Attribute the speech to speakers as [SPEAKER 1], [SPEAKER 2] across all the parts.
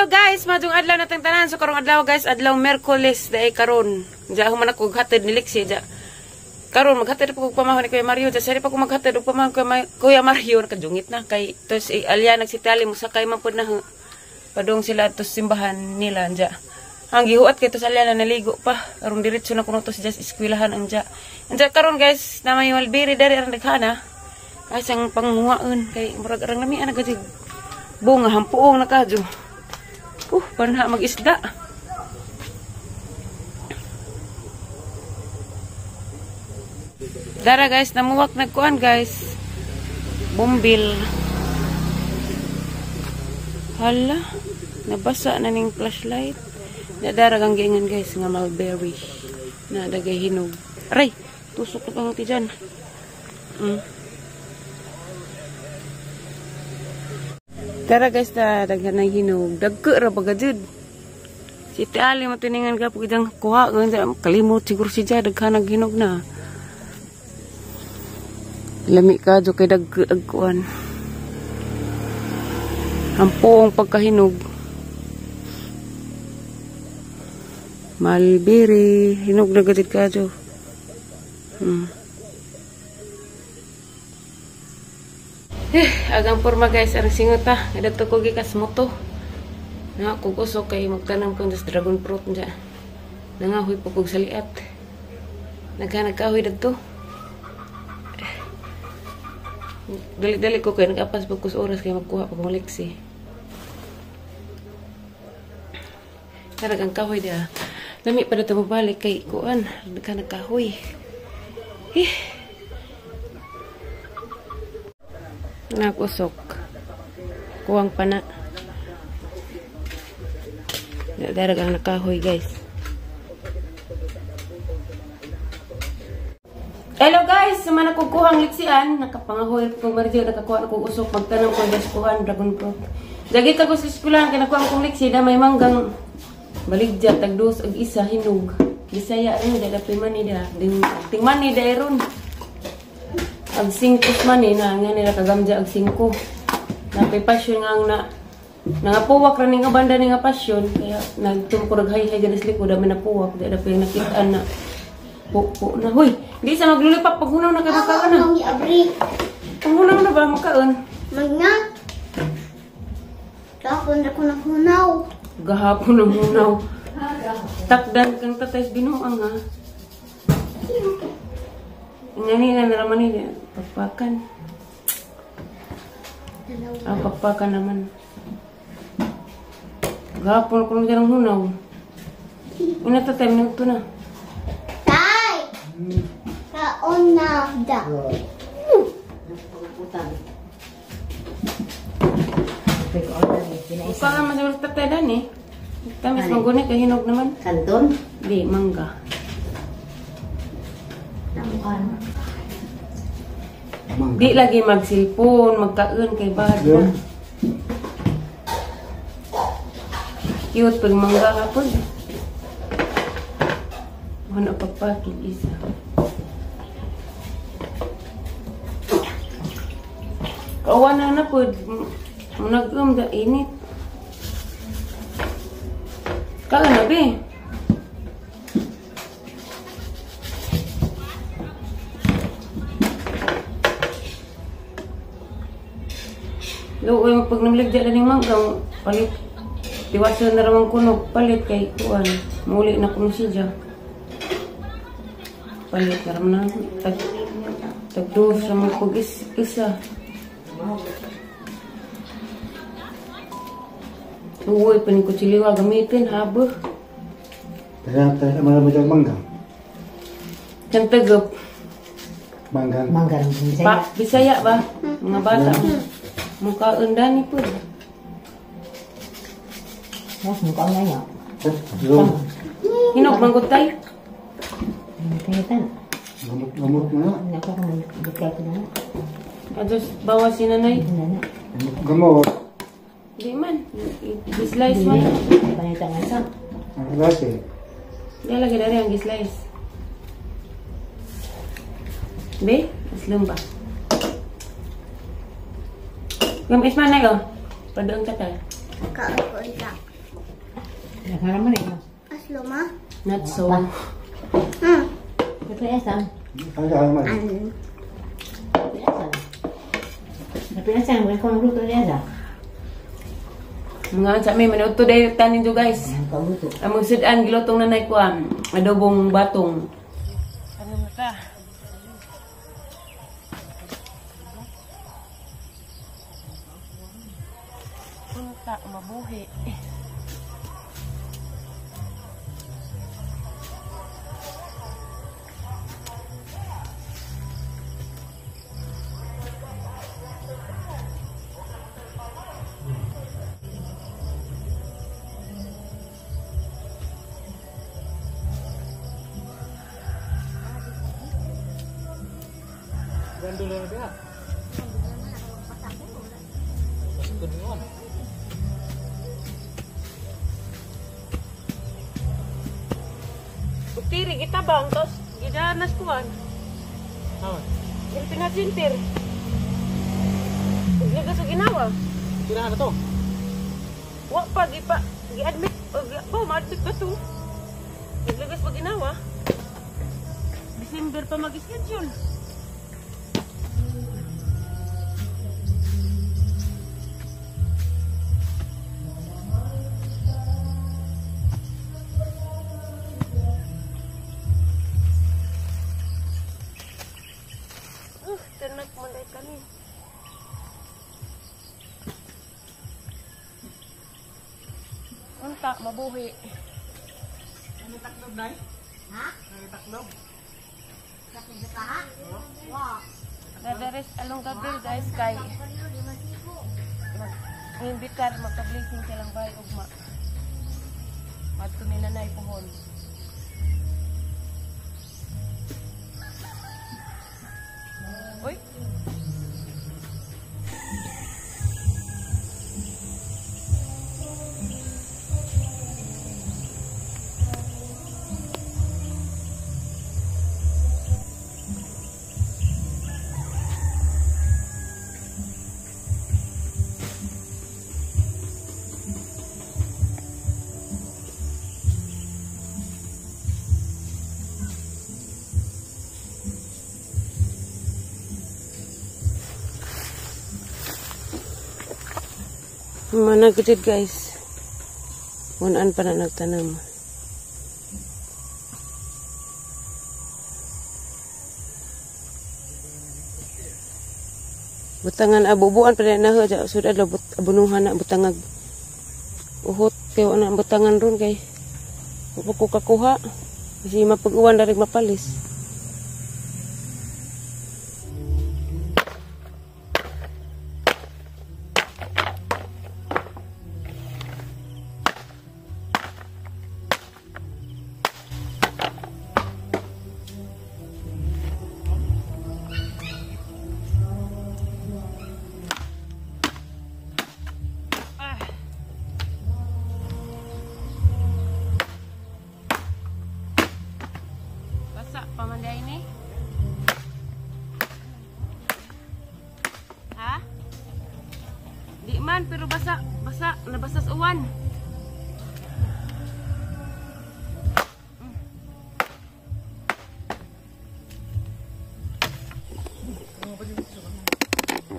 [SPEAKER 1] Hello guys, madung adlaw natang tanan. So karong adlaw guys, adlaw Miyerkules day karon. Diya human ako hatid ni Lexi diya. Karon maghatid pa ko pamahon ni Kuya Mario. Diya sari pa ko maghatid og pamahon Kuya Mario nakajungit na kay tos alya nagsitali mo sakay man pud na padung sila tos simbahan nila diya. Ang gihuat kay tos alya na naligo pa. Karon diretso na kuno tos just eskwelahan ang diya. Diya karon guys, na may walbiri dari ang daghana. Ay sang panguhaon kay murag arang lami ana gajig. Bunga hampuong na kadyo. Panha mag-isda. Dara guys, namuwak nagkuhan guys. Bumbil. Hala, nabasa na ning flashlight. Dara kang gingan guys, nga mulberry. Na dagay hinog. Aray, tusok na kang ti dyan. Tara guys, daghan ng hinog. Dagko ra baga jud. Si Tiali matiningan ka pag idang kuha. Kalimot siguro siya, daghan ng hinog na. Lami ka jo kay dagkuan. Ampong pagkahinog. Malbiri. Hinog na gatid ka jo. Agang porma guys, ang singot ta. Dato ko gikas moto. Nga kog usok kay magtanam ko sa dragon fruit dya. Nangahoy po kog saliat. Nagkahoy dato. Dali-dali ko kay nagapas po kus oras kay magkuha pa kong Lexi. Karagang kahoy dia. Lami pa dato mabalik kay kuan. Nagkahoy. Nakusok. Kuwang pana. Daragang nakahoy guys. Hello guys! Sumana ko kuhang liksian. Nakapangahoy ko marjo. Nakakuha ko usok. Magtanong ko guys kuhan. Dragon fruit. Dagi ka ko sa eskulang. Kinakuha kong liksi. Na may manggang baligja. Tagdos ag isa hinog. Bisaya rin. Dalapi manida. Tingman ni dairon. Ag 5 man na nga nila kagamja ag 5. Napay pasyon nga nangapuwak ra ning banda ning pasyon kaya nagtumkurag hay ganas likod dami napuwak da pay nakita na po na hoy di sa maglulipap pag hunaw na kay makaon na ang abri ang hunaw na ba makaon magna tapon ra ko naghunaw gahapon ng hunaw takdan kang tatay binuang ha ngani na naman ni pagpakan. Ang pagpakan naman. Gapon ko ng hunaw. Inatatay mo ito na.
[SPEAKER 2] Tay! Kaon na da.
[SPEAKER 1] Upa nga masalit tatay dan eh. Tamis magunit kahinog naman.
[SPEAKER 3] Kanton?
[SPEAKER 1] Di, mangga. Di lagi magsilpon, magkaon kay bad. Cute pag mangga hapon. Wala pagpakit isa. Kawan na po, nag-um da init. Kala na be. Luoy pag namligya na ning manggang palit tiwasan na ramang kunog palit kay kuan muli na kuno siya palit na ramang tagdos sa mga kugis isa luoy pa ni kutsiliwa gamitin habo
[SPEAKER 4] kaya mana macam manggang
[SPEAKER 1] kan tegep
[SPEAKER 4] manggang
[SPEAKER 1] Bisaya ba mga bata muka undani pun.
[SPEAKER 3] Mas muka undanya.
[SPEAKER 1] Hinok manggutay.
[SPEAKER 3] Kenyataan.
[SPEAKER 4] Gamot na.
[SPEAKER 3] Nako kung buka ko na.
[SPEAKER 1] Ados bawa si nanay.
[SPEAKER 4] Gamot.
[SPEAKER 1] Di man. Gislice man.
[SPEAKER 3] Panita nga sa.
[SPEAKER 4] Ang klase.
[SPEAKER 1] Dia lagi dari ang gislice. Be, aslum ba? Gamis man na yun. Padung tatay.
[SPEAKER 2] Kaon
[SPEAKER 3] Nakaraman eh.
[SPEAKER 2] Aslo ma?
[SPEAKER 1] Not so.
[SPEAKER 3] Tapi asam.
[SPEAKER 4] Ada halaman.
[SPEAKER 3] Tapi asam bukan kau luto dia dah.
[SPEAKER 1] Mga sa may minuto day tanin jo guys.
[SPEAKER 3] Kau luto.
[SPEAKER 1] Among sudan gilotong nanay ko adobong batong. Ano na ta? Punta mabuhi. Utiri kita bang tos gidanas kuan. Yung pinasintir. Ligas sa ginawa.
[SPEAKER 5] Tirahan na to.
[SPEAKER 1] Wa pa gi-admit ma-admit ba to? Ligas pa ginawa. December pa mag-schedule. Tenak manday kami. Unta mabuhi.
[SPEAKER 5] Ano taklob na?
[SPEAKER 2] Ha?
[SPEAKER 5] Ano taklob?
[SPEAKER 2] Sakit sa kaha? Wow.
[SPEAKER 1] Nadares along gabil guys kay mag-imbitar magka-blessing silang bahay ugma. Madto ni nanay pohon. Uy. Mana gede guys. Unan pa na nagtanam. Butangan abubuan pa na ha sudah lo abunuhan na butangag uhot kay ana butangan ron kay upo ko kakuha kasi mapag-uwan dari mapalis. Pamanday ini? Ha? Di man pero basa nabasa sa uwan.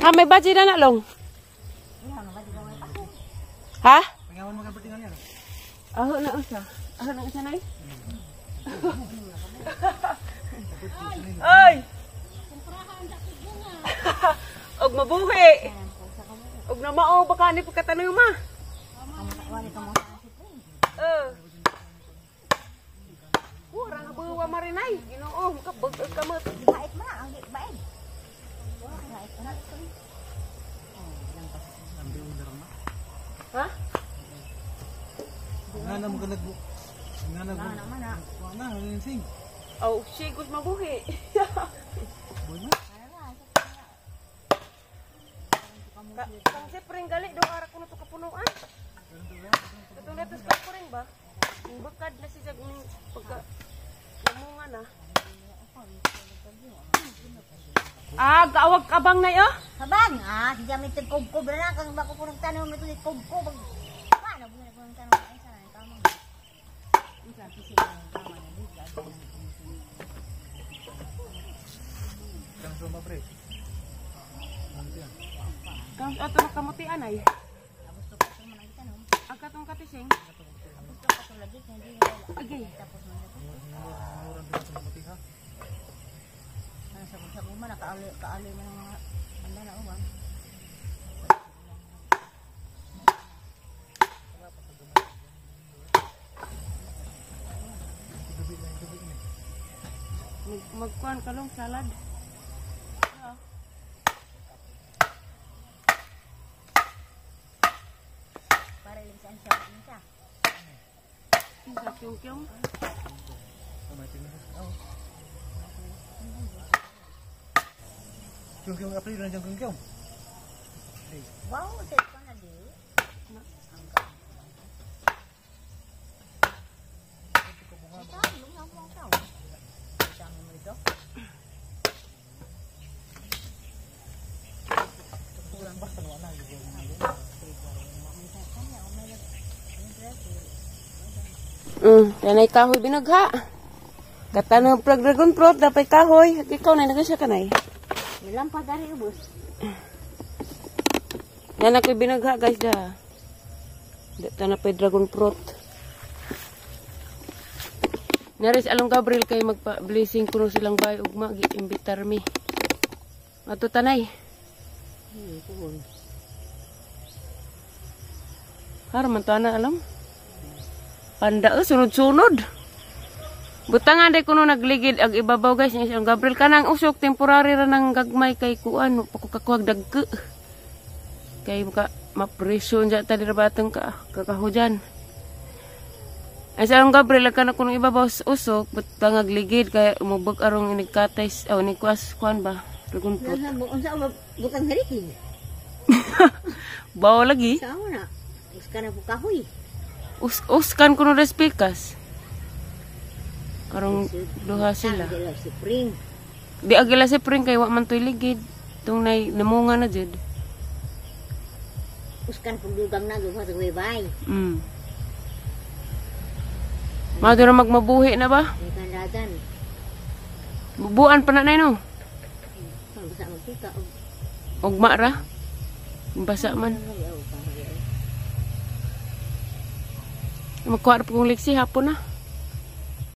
[SPEAKER 1] Ha, may budget na long. Ha?
[SPEAKER 5] Pangawan mo ka pertingan yan.
[SPEAKER 1] Aho na usa. Aho na usa nay. Ay! Og mabuhi. Og na mao baka ni pagkatanoy ma. Kurang buwa marinay. Ginoo, makabug ka mo.
[SPEAKER 2] Bait mo na, ang bait.
[SPEAKER 1] Ha?
[SPEAKER 5] Nga mo ka nagbu. Nga nagbu. Wala na, sing.
[SPEAKER 1] Oh, sigos mabuhi. Kang sipring gali do ara kuno to kapunuan. Katong letos ka puring ba? Bukad na siya pagka namunga na. Gaawag kabang na yo?
[SPEAKER 2] Sabang, si Jamit kub-kub na kang bako po ng tanong nito ni kub-kub. Paano mo na po ng tanong ay sana tama.
[SPEAKER 5] Kang sumba pre. Nanti yan.
[SPEAKER 1] Kang ato makamutian ay. Agkatong katising. Agay.
[SPEAKER 5] Nanguran din sa mati ha.
[SPEAKER 2] Sa kuma na kaali mo ng mga anda na uwan.
[SPEAKER 1] Magkuhan ka lang salad.
[SPEAKER 2] Para lang saan siya minta.
[SPEAKER 1] Sa kyung-kyung.
[SPEAKER 5] Kamay tingin. Oh. Kyung April na dyan kyung.
[SPEAKER 2] Wow, set ko na di.
[SPEAKER 1] Yanay kahoy binagha. Katanang dragon fruit dapat kahoy. Ikaw na nagasya ka na eh.
[SPEAKER 2] Nilampad dari ubos.
[SPEAKER 1] Yan ako'y binagha guys da. Dito na pa'y dragon fruit. Naris along Gabriel kay magpa-blessing kuno silang bay ugma gi-imbitar mi. Ato tanay. Haraman to na alam. Panda sunod-sunod. Butangan day kuno nagligid ag ibabaw guys ni silang Gabriel kanang usok temporary ra nang gagmay kay kuan pakukakuag dagke. Kay muka mapresyon dyan tali rabatang kakahujan. Ay sa ang Gabriel, ka na kung ibabaw usok, ba't tangag ligid, kaya umubag arong inigkatay, inigkuas, kuhan ba? Dragon fruit.
[SPEAKER 2] Unsa mo butang hariki?
[SPEAKER 1] Bawa lagi.
[SPEAKER 2] Sa mo na. Iska na po kahoy.
[SPEAKER 1] Uskan ko ng respikas. Arong duha sila.
[SPEAKER 2] Agila si Pring.
[SPEAKER 1] Di agila si Pring, kaya wak man to'y ligid. Itong namunga na dyan.
[SPEAKER 2] Uskan po dugang na duha sa waybay.
[SPEAKER 1] Madura magmabuhi na ba?
[SPEAKER 2] May kandadan.
[SPEAKER 1] Bubuan pa na na no?
[SPEAKER 2] Basa magkita.
[SPEAKER 1] Ugma ra? Basa man. Magkuha na po kong liksi hapon na.